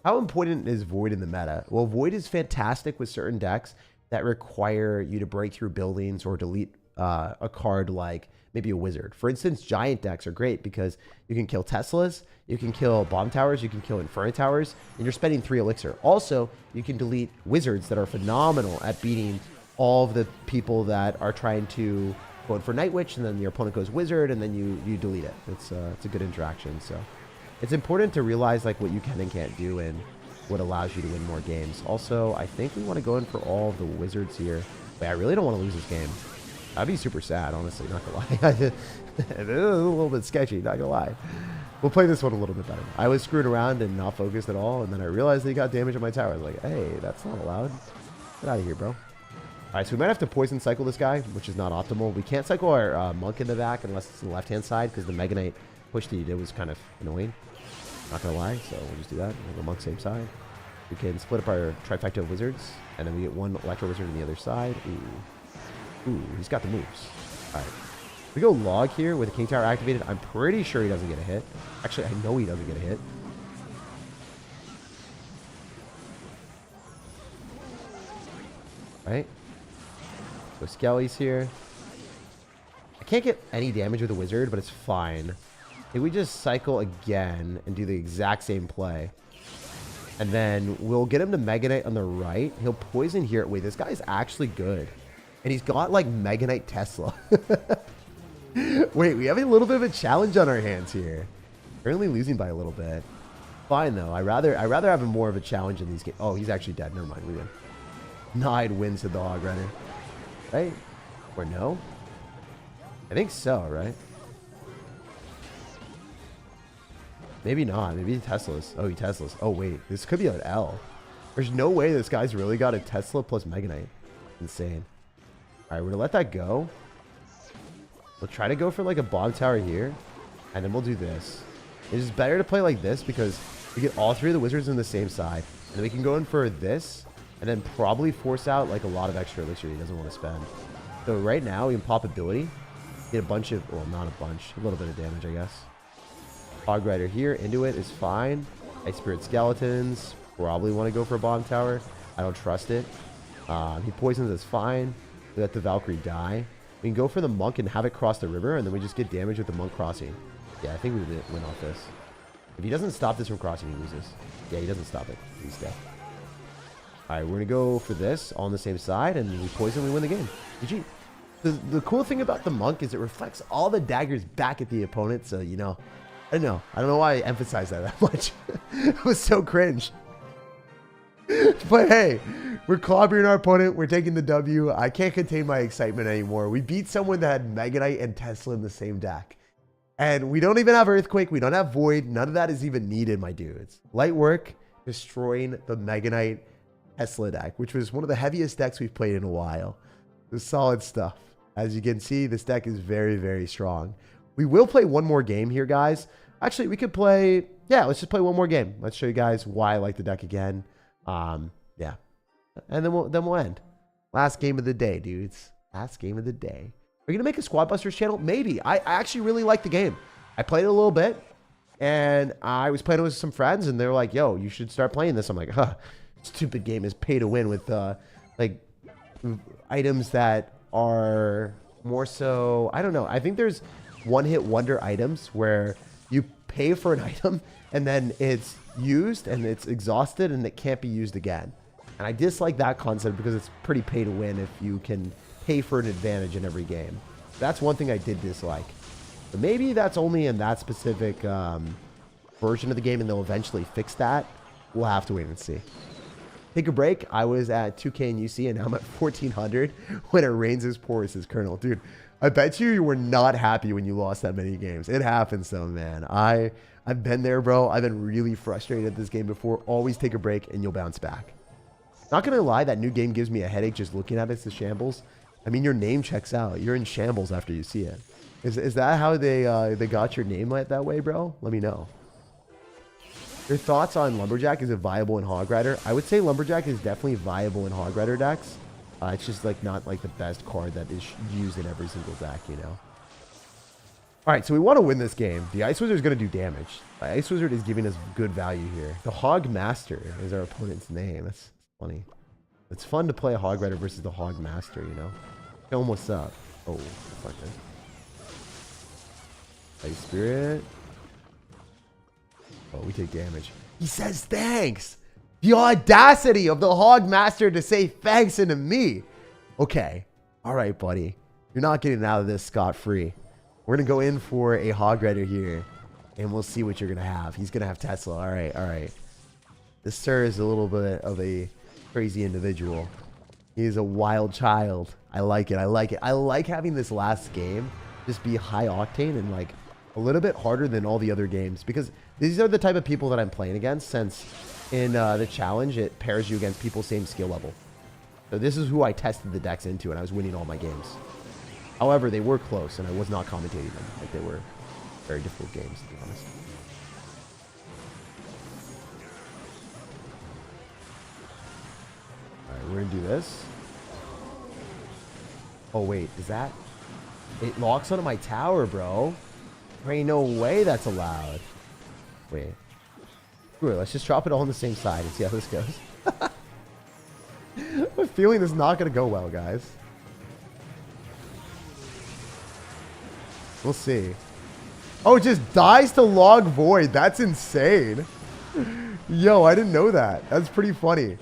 S1: How important is Void in the meta? Well, Void is fantastic with certain decks that require you to break through buildings or delete a card like maybe a wizard. For instance, giant decks are great because you can kill Teslas, you can kill bomb towers, you can kill Inferno towers, and you're spending 3 elixir. Also, you can delete wizards that are phenomenal at beating all of the people that are trying to go in for Night Witch, and then your opponent goes wizard, and then you delete it. It's a good interaction. So it's important to realize like what you can and can't do and what allows you to win more games. Also, I think we want to go in for all of the wizards here. But I really don't want to lose this game. I'd be super sad, honestly, not gonna lie. It's a little bit sketchy, not gonna lie. We'll play this one a little bit better. I was screwing around and not focused at all, and then I realized that he got damage on my tower. I was like, hey, that's not allowed. Get out of here, bro. All right, so we might have to poison cycle this guy, which is not optimal. We can't cycle our monk in the back unless it's on the left-hand side, because the Mega Knight push that he did was kind of annoying. Not gonna lie, so we'll just do that. We'll go monk same side. We can split up our trifecta of wizards, and then we get 1 Electro Wizard on the other side. Ooh, he's got the moves. All right. We go log here with the King Tower activated. I'm pretty sure he doesn't get a hit. Actually, I know he doesn't get a hit. Right? So Skelly's here. I can't get any damage with the wizard, but it's fine. If we just cycle again and do the exact same play, and then we'll get him to Mega Knight on the right. He'll poison here. Wait, this guy's actually good. And he's got like Mega Knight Tesla. Wait, we have a little bit of a challenge on our hands here. We're only losing by a little bit. Fine though. I rather have more of a challenge in these games. Oh, he's actually dead. Never mind. We win. 9 wins to the Hog Rider. Right? Or no? I think so, right? Maybe not. Maybe Teslas. Oh, he Teslas. Oh, wait. This could be an L. There's no way this guy's really got a Tesla plus Mega Knight. Insane. All right, we're going to let that go. We'll try to go for like a bomb tower here. And then we'll do this. It is better to play like this because we get all 3 of the wizards on the same side. And then we can go in for this. And then probably force out like a lot of extra elixir he doesn't want to spend. So right now we can pop ability. Get a bunch of, well, not a bunch. A little bit of damage, I guess. Hog Rider here into it is fine. Ice Spirit Skeletons. Probably want to go for a bomb tower. I don't trust it. He poisons us fine. We let the Valkyrie die. We can go for the monk and have it cross the river, and then we just get damage with the monk crossing. Yeah, I think we win off this. If he doesn't stop this from crossing, he loses. Yeah, he doesn't stop it. He's dead. All right, we're going to go for this on the same side, and we poison, we win the game. GG. The cool thing about the monk is it reflects all the daggers back at the opponent, so, you know, I don't know why I emphasize that much. It was so cringe. But hey, we're clobbering our opponent. We're taking the W. I can't contain my excitement anymore. We beat someone that had Mega Knight and Tesla in the same deck. And we don't even have Earthquake. We don't have Void. None of that is even needed, my dudes. Light work, destroying the Mega Knight Tesla deck, which was one of the heaviest decks we've played in a while. It was solid stuff. As you can see, this deck is very, very strong. We will play one more game here, guys. Actually, we could play... Yeah, let's just play one more game. Let's show you guys why I like the deck again. Yeah. And then we'll end. Last game of the day, dudes. Last game of the day. Are you going to make a Squad Busters channel? Maybe. I actually really like the game. I played it a little bit. And I was playing it with some friends. And they were like, yo, you should start playing this. I'm like, huh. Stupid game is pay to win with, like, items that are more so... I don't know. I think there's one-hit wonder items where you pay for an item and then it's used and it's exhausted and it can't be used again. And I dislike that concept because it's pretty pay to win if you can pay for an advantage in every game. That's one thing I did dislike. But maybe that's only in that specific version of the game and they'll eventually fix that. We'll have to wait and see. Take a break. I was at 2K in UC and now I'm at 1400 when it rains as porous as Colonel. Dude, I bet you were not happy when you lost that many games. It happens though, man. I've been there, bro. I've been really frustrated at this game before. Always take a break and you'll bounce back. Not gonna lie, that new game gives me a headache just looking at it. It's the shambles. I mean, your name checks out. You're in shambles after you see it. Is that how they got your name that way, bro? Let me know. Your thoughts on Lumberjack? Is it viable in Hog Rider? I would say Lumberjack is definitely viable in Hog Rider decks. It's just like not like the best card that is used in every single deck, you know. All right, so we want to win this game. The Ice Wizard is going to do damage. The Ice Wizard is giving us good value here. The Hog Master is our opponent's name. That's funny. It's fun to play a Hog Rider versus the Hog Master, you know. Show him what's up. Oh, fuck it. Ice Spirit. Oh, we take damage. He says thanks. The audacity of the Hog Master to say thanks to me. Okay. All right, buddy. You're not getting out of this scot-free. We're going to go in for a Hog Rider here. And we'll see what you're going to have. He's going to have Tesla. All right, all right. This sir is a little bit of a crazy individual. He is a wild child. I like it. I like it. I like having this last game just be high octane and like a little bit harder than all the other games. Because these are the type of people that I'm playing against since... In the challenge, it pairs you against people same skill level. So this is who I tested the decks into, and I was winning all my games. However, they were close, and I was not commentating them. Like, they were very difficult games, to be honest. Alright, we're going to do this. Oh, wait. Is that... It locks onto my tower, bro. There ain't no way that's allowed. Wait. Let's just drop it all on the same side and see how this goes. I have a feeling this is not going to go well, guys. We'll see. Oh, it just dies to Log Void. That's insane. Yo, I didn't know that. That's pretty funny.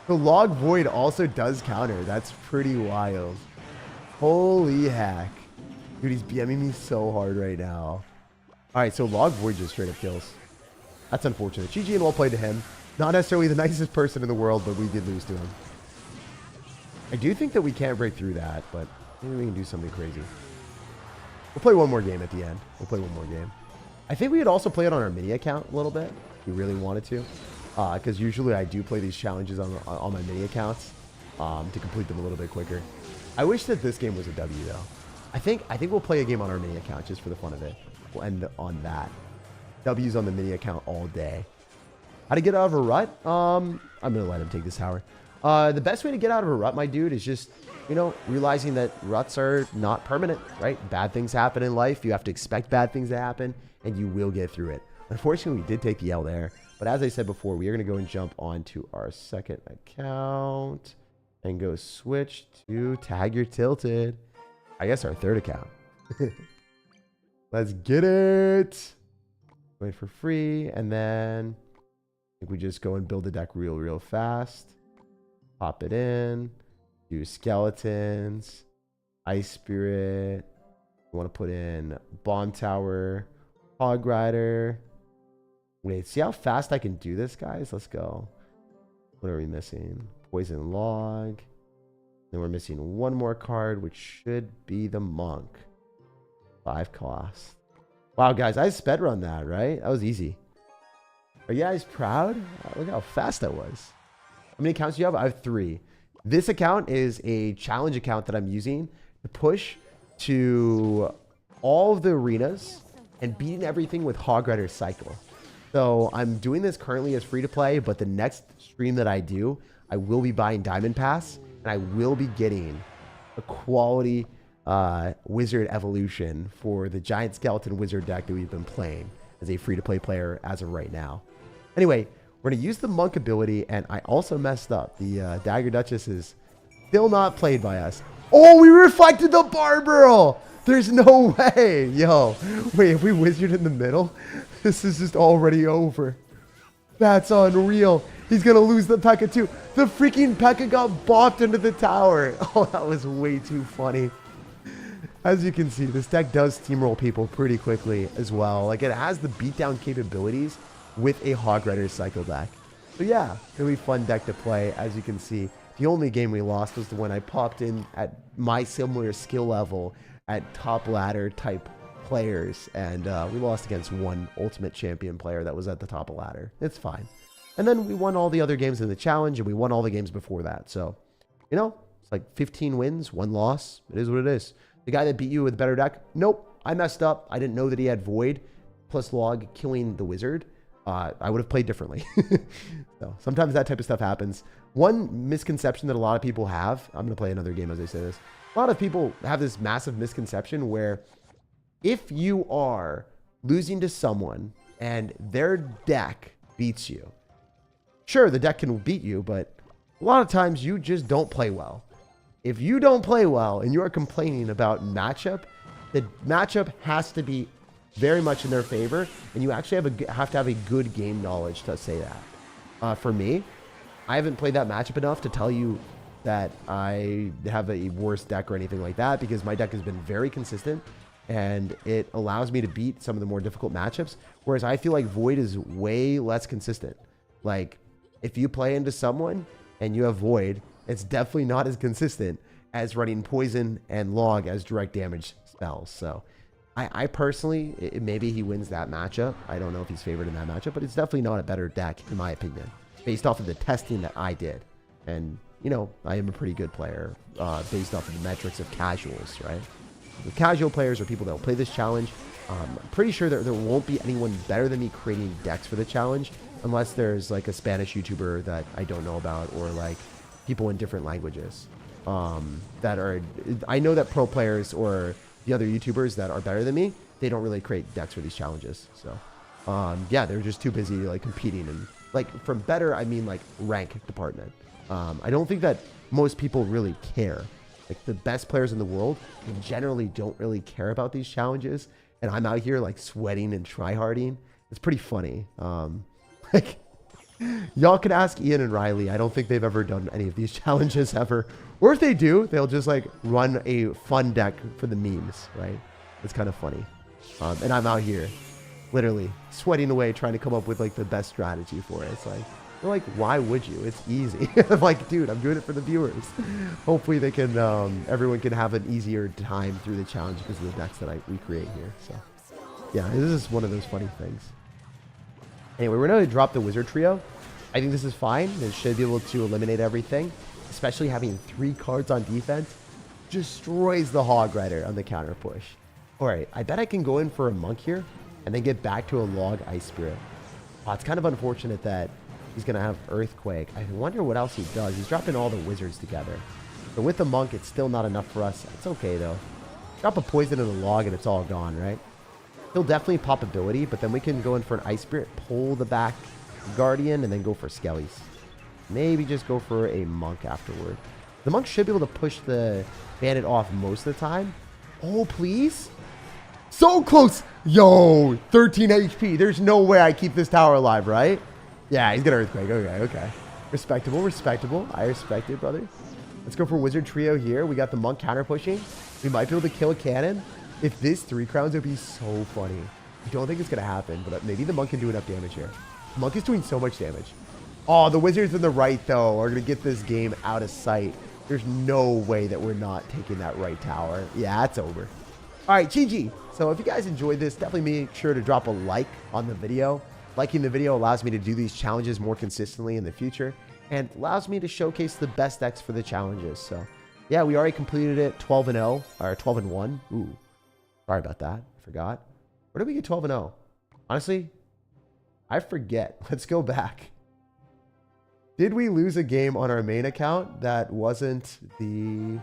S1: The Log Void also does counter. That's pretty wild. Holy heck. Dude, he's BMing me so hard right now. All right, so Log Void just straight up kills. That's unfortunate. GG and well played to him. Not necessarily the nicest person in the world, but we did lose to him. I do think that we can't break through that, but maybe we can do something crazy. We'll play one more game at the end. We'll play one more game. I think we could also play it on our mini account a little bit if we really wanted to. Because usually I do play these challenges on my mini accounts to complete them a little bit quicker. I wish that this game was a W, though. I think we'll play a game on our mini account just for the fun of it. We'll end on that. W's on the mini account all day. How to get out of a rut? I'm going to let him take this tower. The best way to get out of a rut, my dude, is just, you know, realizing that ruts are not permanent, right? Bad things happen in life. You have to expect bad things to happen, and you will get through it. Unfortunately, we did take the L there. But as I said before, we are going to go and jump onto our second account and go switch to Tag Your Tilted. I guess our third account. Let's get it. Wait for free, and then I think we just go and build the deck real fast. Pop it in. Do skeletons. Ice Spirit. We want to put in Bomb Tower. Hog Rider. Wait, see how fast I can do this, guys? Let's go. What are we missing? Poison Log. Then we're missing one more card, which should be the Monk. 5 cost. Wow, guys, I sped run that, right? That was easy. Are you guys proud? Look how fast that was. How many accounts do you have? I have 3. This account is a challenge account that I'm using to push to all of the arenas and beating everything with Hog Rider Cycle. So I'm doing this currently as free to play, but the next stream that I do, I will be buying Diamond Pass, and I will be getting a quality Wizard evolution for the Giant Skeleton Wizard deck that we've been playing as a free to play player as of right now. Anyway, we're going to use the Monk ability, and I also messed up. The Dagger Duchess is still not played by us. Oh, we reflected the Barbarrel! There's no way! Yo, wait, if we Wizard in the middle, this is just already over. That's unreal. He's going to lose the Pekka too. The freaking Pekka got bopped into the tower. Oh, that was way too funny. As you can see, this deck does steamroll people pretty quickly as well. Like, it has the beatdown capabilities with a Hog Rider Cycle deck. So yeah, really fun deck to play. As you can see, the only game we lost was the one I popped in at my similar skill level at top ladder type players, and we lost against one ultimate champion player that was at the top of ladder. It's fine. And then we won all the other games in the challenge, and we won all the games before that. So, you know, it's like 15 wins, 1 loss. It is what it is. The guy that beat you with a better deck, nope, I messed up. I didn't know that he had Void plus Log killing the Wizard. I would have played differently. So sometimes that type of stuff happens. One misconception that a lot of people have, I'm going to play another game as I say this. A lot of people have this massive misconception where if you are losing to someone and their deck beats you, sure, the deck can beat you, but a lot of times you just don't play well. If you don't play well and you are complaining about matchup, the matchup has to be very much in their favor, and you actually have to have a good game knowledge to say that. For me, I haven't played that matchup enough to tell you that I have a worse deck or anything like that, because my deck has been very consistent and it allows me to beat some of the more difficult matchups, whereas I feel like Void is way less consistent. Like, if you play into someone and you have Void, it's definitely not as consistent as running Poison and Log as direct damage spells. So I personally, maybe he wins that matchup. I don't know if he's favored in that matchup, but it's definitely not a better deck, in my opinion, based off of the testing that I did. And, you know, I am a pretty good player based off of the metrics of casuals, right? The casual players are people that will play this challenge. I'm pretty sure there won't be anyone better than me creating decks for the challenge, unless there's like a Spanish YouTuber that I don't know about, or like people in different languages that are, I know that pro players or the other YouTubers that are better than me, they don't really create decks for these challenges. So yeah, they're just too busy like competing, and like from better, I mean like rank department. I don't think that most people really care. Like the best players in the world generally don't really care about these challenges, and I'm out here like sweating and tryharding. It's pretty funny. Like, y'all can ask Ian and Riley. I don't think they've ever done any of these challenges ever. Or if they do, they'll just like run a fun deck for the memes, right? It's kind of funny. And I'm out here literally sweating away trying to come up with like the best strategy for it. It's like, they're like, why would you? It's easy. I'm like, dude, I'm doing it for the viewers. Hopefully they can, everyone can have an easier time through the challenge because of the decks that we create here. So yeah, this is one of those funny things. Anyway, we're going to drop the Wizard Trio. I think this is fine. It should be able to eliminate everything, especially having 3 cards on defense. Destroys the Hog Rider on the counter push. All right, I bet I can go in for a Monk here and then get back to a Log Ice Spirit. Oh, it's kind of unfortunate that he's going to have Earthquake. I wonder what else he does. He's dropping all the Wizards together. But with the Monk, it's still not enough for us. It's okay, though. Drop a Poison in the Log and it's all gone, right? He'll definitely pop ability, but then we can go in for an Ice Spirit, pull the back Guardian, and then go for Skellies. Maybe just go for a Monk afterward. The Monk should be able to push the Bandit off most of the time. Oh, please? So close! Yo, 13 HP. There's no way I keep this tower alive, right? Yeah, he's gonna Earthquake. Okay, okay. Respectable, respectable. I respect it, brother. Let's go for Wizard Trio here. We got the Monk counter pushing. We might be able to kill a cannon. If this 3 crowns would be so funny. I don't think it's going to happen, but maybe the Monk can do enough damage here. The Monk is doing so much damage. Oh, the Wizards on the right, though, are going to get this game out of sight. There's no way that we're not taking that right tower. Yeah, it's over. All right, GG. So if you guys enjoyed this, definitely make sure to drop a like on the video. Liking the video allows me to do these challenges more consistently in the future and allows me to showcase the best decks for the challenges. So yeah, we already completed it 12-0 or 12-1. Ooh. Sorry about that. I forgot. Where did we get 12 and 0? Honestly, I forget. Let's go back. Did we lose a game on our main account that wasn't the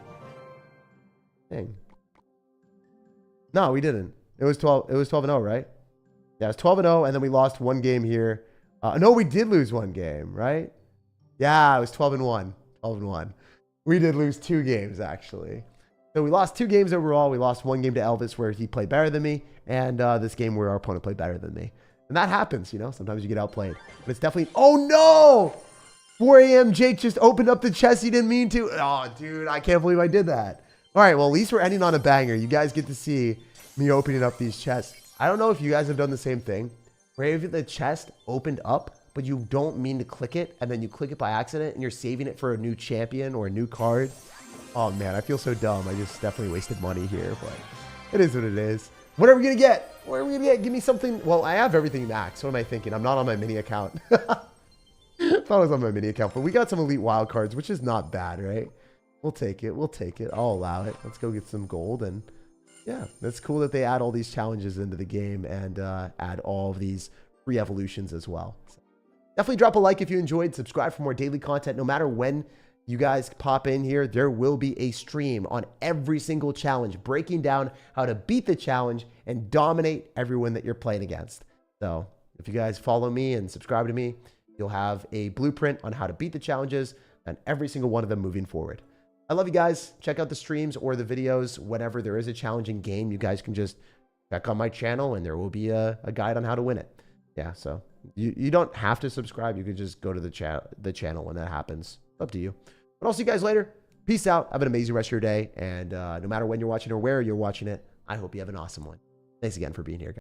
S1: thing? No, we didn't. It was 12. It was 12 and 0, right? Yeah, it was 12 and 0, and then we lost one game here. No, we did lose one game, right? Yeah, it was 12 and 1. 12 and 1. We did lose 2 games actually. So we lost 2 games overall. We lost 1 game to Elvis where he played better than me, and this game where our opponent played better than me. And that happens, you know. Sometimes you get outplayed. But it's definitely. Oh no! 4 a.m. Jake just opened up the chest he didn't mean to. Oh, dude, I can't believe I did that. All right, well, at least we're ending on a banger. You guys get to see me opening up these chests. I don't know if you guys have done the same thing, where if the chest opened up, but you don't mean to click it, and then you click it by accident, and you're saving it for a new champion or a new card. Oh, man, I feel so dumb. I just definitely wasted money here, but it is what it is. What are we going to get? What are we going to get? Give me something. Well, I have everything maxed. What am I thinking? I'm not on my mini account. Thought I was on my mini account, but we got some elite wild cards, which is not bad, right? We'll take it. We'll take it. I'll allow it. Let's go get some gold. And yeah, that's cool that they add all these challenges into the game and add all of these free evolutions as well. So definitely drop a like if you enjoyed. Subscribe for more daily content. No matter when you guys pop in here, there will be a stream on every single challenge, breaking down how to beat the challenge and dominate everyone that you're playing against. So if you guys follow me and subscribe to me, you'll have a blueprint on how to beat the challenges and every single one of them moving forward. I love you guys. Check out the streams or the videos. Whenever there is a challenging game, you guys can just check on my channel and there will be a guide on how to win it. Yeah, so you don't have to subscribe. You can just go to the channel when that happens. Up to you. But I'll see you guys later. Peace out. Have an amazing rest of your day. And no matter when you're watching or where you're watching it, I hope you have an awesome one. Thanks again for being here, guys.